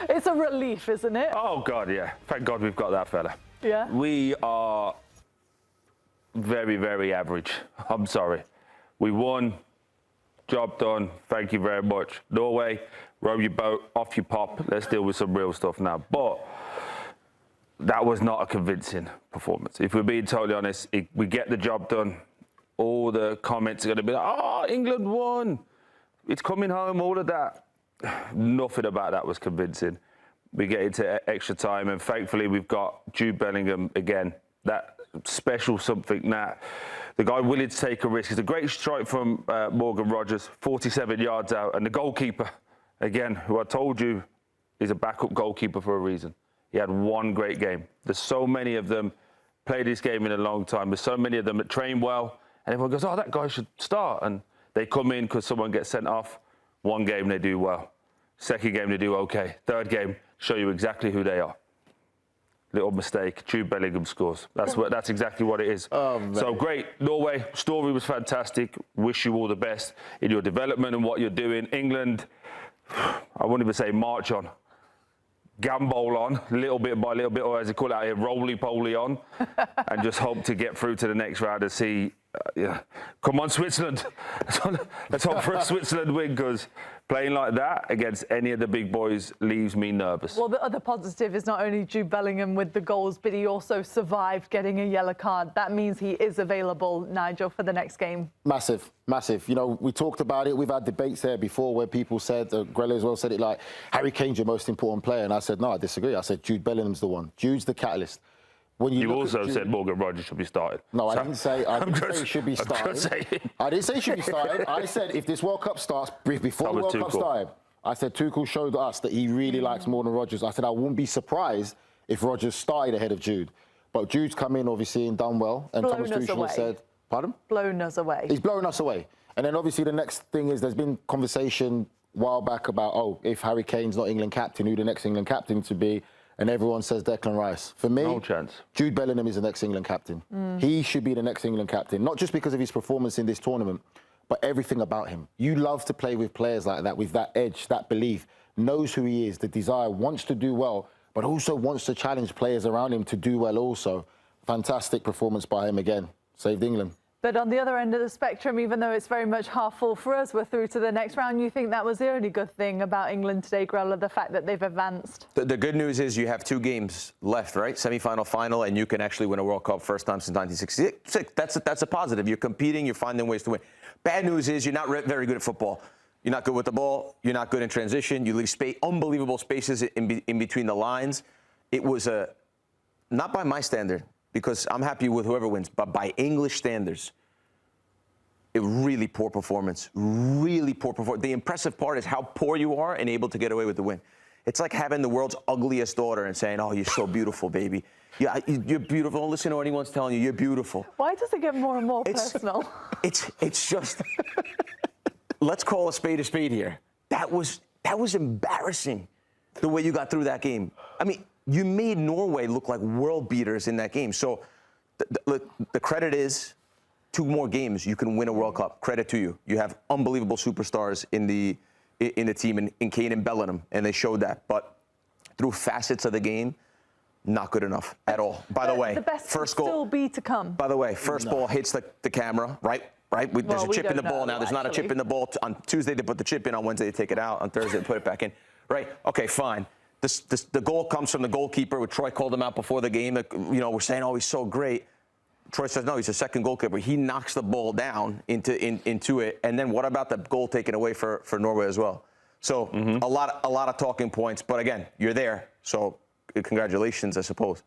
It's a relief, isn't it? Oh, God, yeah. Thank God we've got that fella. Yeah. We are very, very average. I'm sorry. We won. Job done. Thank you very much. Norway, row your boat, off you pop. Let's deal with some real stuff now. But that was not a convincing performance. If we're being totally honest, we get the job done. All the comments are going to be like, oh, England won. It's coming home, all of that. Nothing about that was convincing. We get into extra time, and thankfully we've got Jude Bellingham again. That special something that the guy willing to take a risk. It's a great strike from Morgan Rogers, 47 yards out. And the goalkeeper, again, who I told you is a backup goalkeeper for a reason. He had one great game. There's so many of them, played this game in a long time. There's so many of them that train well. And everyone goes, oh, that guy should start. And they come in because someone gets sent off. One game, they do well. Second game, they do okay. Third game, show you exactly who they are. Little mistake, Jude Bellingham scores. That's exactly what it is. Oh, man. So great, Norway, story was fantastic. Wish you all the best in your development and what you're doing. England, I wouldn't even say march on. Gambol on, little bit by little bit, or as they call it out here, roly-poly on, and just hope to get through to the next round and see, come on, Switzerland. Let's hope for a Switzerland win, because playing like that against any of the big boys leaves me nervous. Well, the other positive is not only Jude Bellingham with the goals, but he also survived getting a yellow card. That means he is available, Nigel, for the next game. Massive, massive. You know, we talked about it. We've had debates there before where people said, Grella as well said it, like, Harry Kane's your most important player. And I said, no, I disagree. I said, Jude Bellingham's the one. Jude's the catalyst. When you also Jude, said Morgan Rogers should be started. No, I didn't say he should be started. I didn't say he should be started. I said if this World Cup starts, before the World Cup started, I said Tuchel showed us that he really likes more than Rogers. I said I wouldn't be surprised if Rogers started ahead of Jude. But Jude's come in, obviously, and done well. And Thomas Tuchel said, pardon? Blown us away. He's blown us away. And then obviously the next thing is there's been conversation a while back about, oh, if Harry Kane's not England captain, who the next England captain to be? And everyone says Declan Rice. For me, no chance. Jude Bellingham is the next England captain. He should be the next England captain, not just because of his performance in this tournament, but everything about him. You love to play with players like that, with that edge, that belief, knows who he is, the desire, wants to do well, but also wants to challenge players around him to do well also. Fantastic performance by him again. Saved England. But on the other end of the spectrum, even though it's very much half full for us, we're through to the next round. You think that was the only good thing about England today, Grella, the fact that they've advanced? The good news is you have 2 games left, right? Semi-final, final, and you can actually win a World Cup first time since 1966. That's a positive. You're competing. You're finding ways to win. Bad news is you're not very good at football. You're not good with the ball. You're not good in transition. You leave unbelievable spaces in between the lines. It was not by my standard, because I'm happy with whoever wins, but by English standards, a really poor performance, really poor performance. The impressive part is how poor you are and able to get away with the win. It's like having the world's ugliest daughter and saying, oh, you're so beautiful, baby. Yeah, you're beautiful. Don't listen to what anyone's telling you. You're beautiful. Why does it get more and more personal? It's just, let's call a spade here. That was embarrassing, the way you got through that game. I mean, you made Norway look like world beaters in that game. So the credit is 2 more games, you can win a World Cup. Credit to you. You have unbelievable superstars in the team, in Kane and Bellingham, and they showed that. But through facets of the game, not good enough at all. By the way, the best first will goal still be to come. By the way, first ball hits the camera, right? There's a chip in the ball now. There's not a chip in the ball. On Tuesday, they put the chip in. On Wednesday, they take it out. On Thursday, they put it back in. Right? Okay, fine. The goal comes from the goalkeeper. With Troy called him out before the game. We're saying, oh, he's so great. Troy says, no, he's a second goalkeeper. He knocks the ball down into it. And then what about the goal taken away for Norway as well? So a lot of talking points. But again, you're there. So congratulations, I suppose.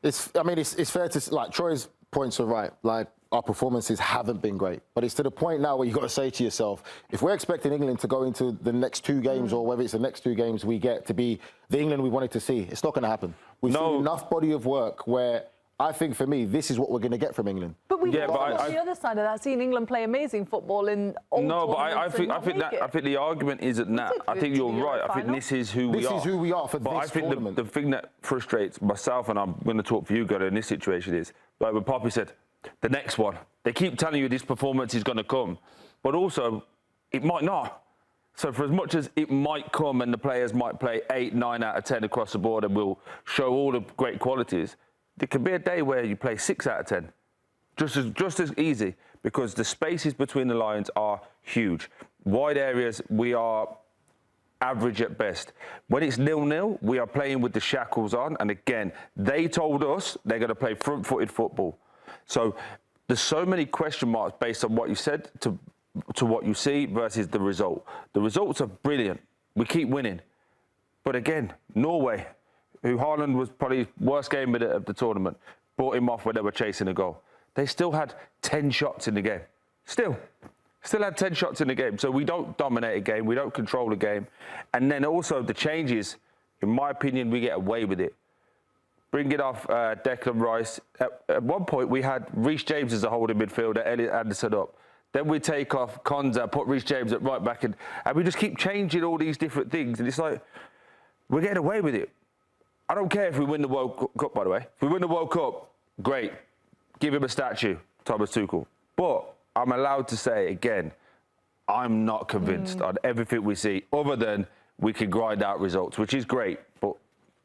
It's fair to, like, Troy's points are right. Like, our performances haven't been great. But it's to the point now where you've got to say to yourself, if we're expecting England to go into the next 2 games, or whether it's the next 2 games we get to be the England we wanted to see, it's not going to happen. We've seen enough body of work where I think, for me, this is what we're going to get from England. But we've also, on the other side of that, seen England play amazing football in all tournaments. I think the argument isn't that. I think you're right. I think this is who we are. This is who we are for this tournament. But I think the thing that frustrates myself, and I'm going to talk for you, Gunnar, in this situation is, like when Poppy said, the next one. They keep telling you this performance is going to come, but also, it might not. So for as much as it might come and the players might play 8, 9 out of 10 across the board and will show all the great qualities, there could be a day where you play 6 out of 10. Just as easy, because the spaces between the lines are huge. Wide areas, we are average at best. When it's 0-0, we are playing with the shackles on. And again, they told us they're going to play front-footed football. So there's so many question marks based on what you said to what you see versus the result. The results are brilliant. We keep winning. But again, Norway, who Haaland was probably worst game of the tournament, brought him off when they were chasing a goal. They still had 10 shots in the game. Still had 10 shots in the game. So we don't dominate a game. We don't control a game. And then also the changes, in my opinion, we get away with it. Bring it off Declan Rice. At one point, we had Reece James as a holding midfielder, Elliot Anderson up. Then we take off Konza, put Reece James at right back, and we just keep changing all these different things. And it's like, we're getting away with it. I don't care if we win the World Cup, by the way. If we win the World Cup, great. Give him a statue, Thomas Tuchel. But I'm allowed to say, again, I'm not convinced on everything we see, other than we can grind out results, which is great, but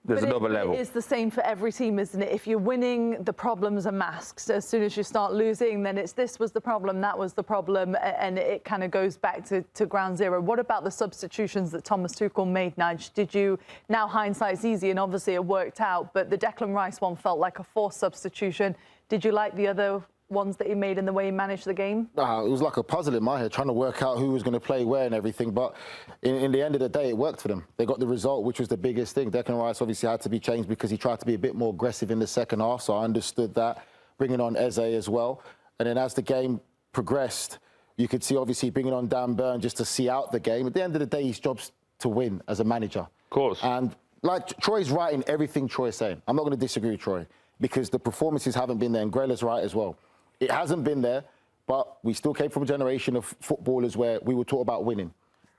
there's another level. It is the same for every team, isn't it? If you're winning, the problems are masked. As soon as you start losing, then it's this was the problem, that was the problem, and it kind of goes back to ground zero. What about the substitutions that Thomas Tuchel made, Nudge? Did you, now hindsight's easy and obviously it worked out, but the Declan Rice one felt like a forced substitution. Did you like the other ones that he made and the way he managed the game? It was like a puzzle in my head, trying to work out who was going to play where and everything. But in the end of the day, it worked for them. They got the result, which was the biggest thing. Declan Rice obviously had to be changed because he tried to be a bit more aggressive in the second half. So I understood that, bringing on Eze as well. And then as the game progressed, you could see obviously bringing on Dan Burn just to see out the game. At the end of the day, his job's to win as a manager. Of course. And like Troy's right in everything Troy's saying. I'm not going to disagree with Troy because the performances haven't been there, and Grela's right as well. It hasn't been there, but we still came from a generation of footballers where we were taught about winning.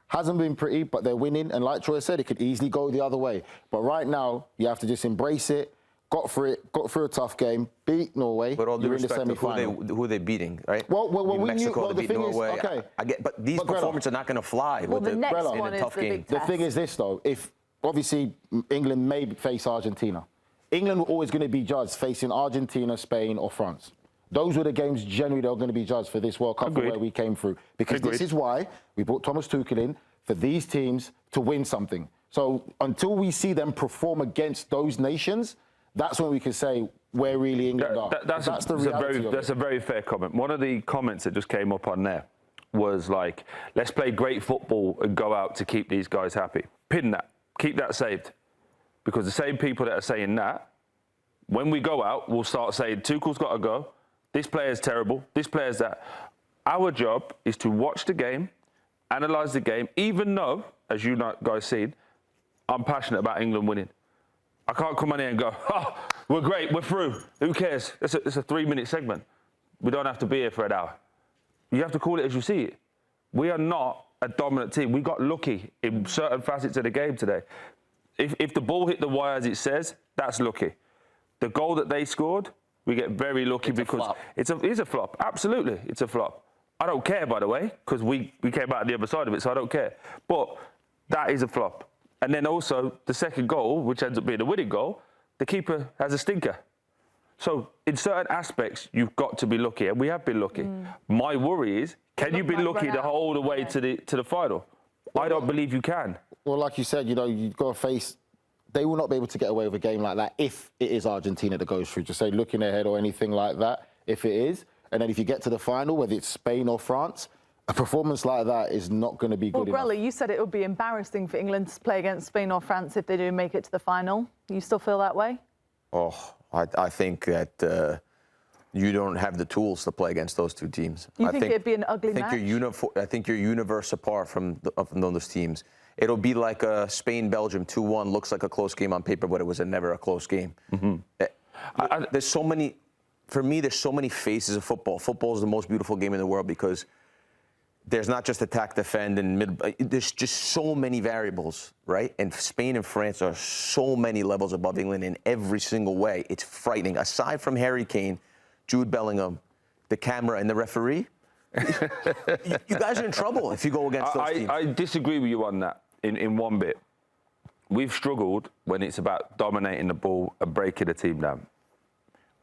Hasn't been pretty, but they're winning. And like Troy said, it could easily go the other way. But right now, you have to just embrace it. Got through a tough game, beat Norway. But all due you're in the respect to semi-final. who they beating, right? Well, we Mexico, knew, well, they the beat thing Norway. is, okay. I get, but these But Grella, performances are not going to fly Well, with the next in one a is tough the game. big The thing is this, though. If, obviously, England may face Argentina. England were always going to be judged facing Argentina, Spain, or France. Those were the games generally that were going to be judged for this World Cup from where we came through. Because this is why we brought Thomas Tuchel in, for these teams to win something. So until we see them perform against those nations, that's when we can say where really England are. That's the reality of it. That's a very fair comment. One of the comments that just came up on there was like, let's play great football and go out to keep these guys happy. Pin that. Keep that saved. Because the same people that are saying that, when we go out, we'll start saying, Tuchel's got to go. This player's terrible. This player's that. Our job is to watch the game, analyse the game, even though, as you guys seen, I'm passionate about England winning. I can't come on here and go, oh, we're great, we're through. Who cares? It's a 3-minute segment. We don't have to be here for an hour. You have to call it as you see it. We are not a dominant team. We got lucky in certain facets of the game today. If the ball hit the wire as it says, that's lucky. The goal that they scored, we get very lucky because it is a flop. Absolutely, it's a flop. I don't care, by the way, because we came out the other side of it, so I don't care. But that is a flop. And then also the second goal, which ends up being the winning goal, the keeper has a stinker. So in certain aspects, you've got to be lucky, and we have been lucky. My worry is, can you be lucky the whole way to the final? I don't believe you can. Well, like you said, you've got to face. They will not be able to get away with a game like that if it is Argentina that goes through. Just say looking ahead or anything like that, if it is. And then if you get to the final, whether it's Spain or France, a performance like that is not going to be good enough. Well, Grella, you said it would be embarrassing for England to play against Spain or France if they do make it to the final. You still feel that way? Oh, I think that you don't have the tools to play against those two teams. You think it'd be an ugly match? I think you're universe apart from those teams. It'll be like a Spain-Belgium 2-1. Looks like a close game on paper, but it was never a close game. There's so many. For me, there's so many faces of football. Football is the most beautiful game in the world because there's not just attack, defend, and there's just so many variables, right? And Spain and France are so many levels above England in every single way. It's frightening. Aside from Harry Kane, Jude Bellingham, the camera, and the referee, you guys are in trouble if you go against those teams. I disagree with you on that in one bit. We've struggled when it's about dominating the ball and breaking a team down.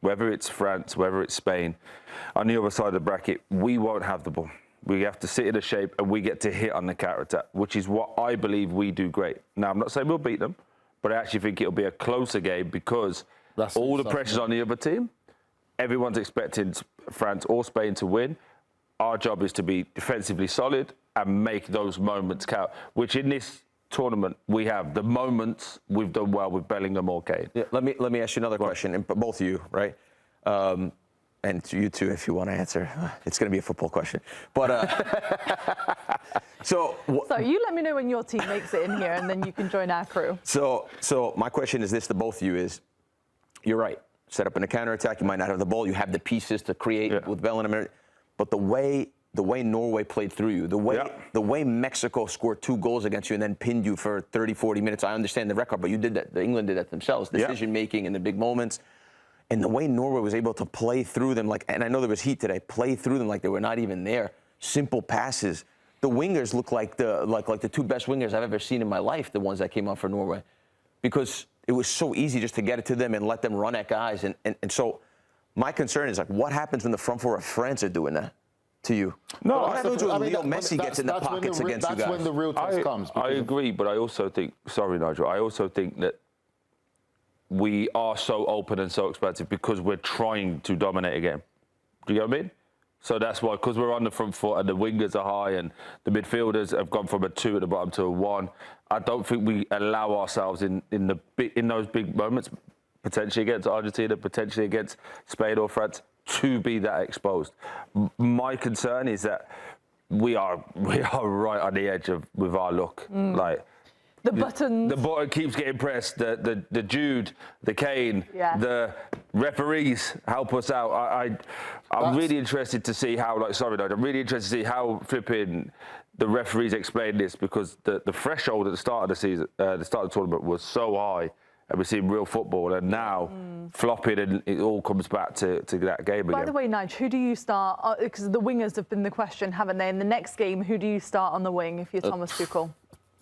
Whether it's France, whether it's Spain, on the other side of the bracket, we won't have the ball. We have to sit in a shape and we get to hit on the counter-attack, which is what I believe we do great. Now, I'm not saying we'll beat them, but I actually think it'll be a closer game because all the pressure's on the other team. Everyone's expecting France or Spain to win. Our job is to be defensively solid and make those moments count, which in this tournament we have the moments we've done well with Bellingham or Kane. Yeah, let me ask you another question, and both of you, right? And you too, if you want to answer. It's going to be a football question. But so you let me know when your team makes it in here, and then you can join our crew. So my question is this to both of you is, you're right. Set up in a counterattack, you might not have the ball. You have the pieces to create with Bellingham. But the way Norway played through you, the way Mexico scored 2 goals against you and then pinned you for 30, 40 minutes, I understand the record, but you did that. England did that themselves. Decision-making in the big moments. And the way Norway was able to play through them, and I know there was heat today, play through them like they were not even there. Simple passes. The wingers look like the 2 best wingers I've ever seen in my life, the ones that came out for Norway. Because it was so easy just to get it to them and let them run at guys. And so my concern is, like, what happens when the front 4 of France are doing that to you? No, what happens when Leo Messi gets in the pockets against you guys? That's when the real test comes. I agree, but I also think, sorry, Nigel, I also think that we are so open and so expansive because we're trying to dominate a game. Do you get what I mean? So that's why, because we're on the front foot and the wingers are high and the midfielders have gone from a 2 at the bottom to a 1. I don't think we allow ourselves in those big moments, potentially against Argentina, potentially against Spain or France, to be that exposed. My concern is that we are right on the edge with our luck. Like, the buttons. The button keeps getting pressed. The Jude, the Kane, the referees help us out. I'm really interested to see how, I'm really interested to see how flipping the referees explain this, because the threshold at the start of the season, the start of the tournament was so high, and we're seeing real football, and now flopping, and it all comes back to that game again. By the way, Nige, who do you start? Because the wingers have been the question, haven't they? In the next game, who do you start on the wing if you're Thomas Tuchel?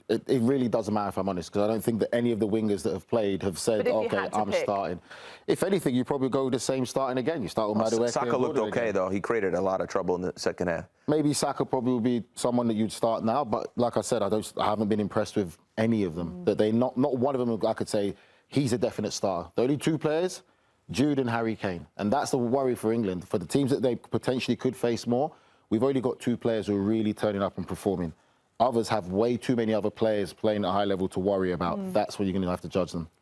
It really doesn't matter, if I'm honest, because I don't think that any of the wingers that have played have said, OK, I'm starting. If anything, you probably go with the same starting again. You start with Madueke. Saka looked okay, though. He created a lot of trouble in the second half. Maybe Saka probably would be someone that you'd start now, but like I said, I haven't been impressed with any of them. That not one of them I could say he's a definite starter. The only 2 players, Jude and Harry Kane. And that's the worry for England. For the teams that they potentially could face more, we've only got 2 players who are really turning up and performing. Others have way too many other players playing at a high level to worry about. That's where you're going to have to judge them.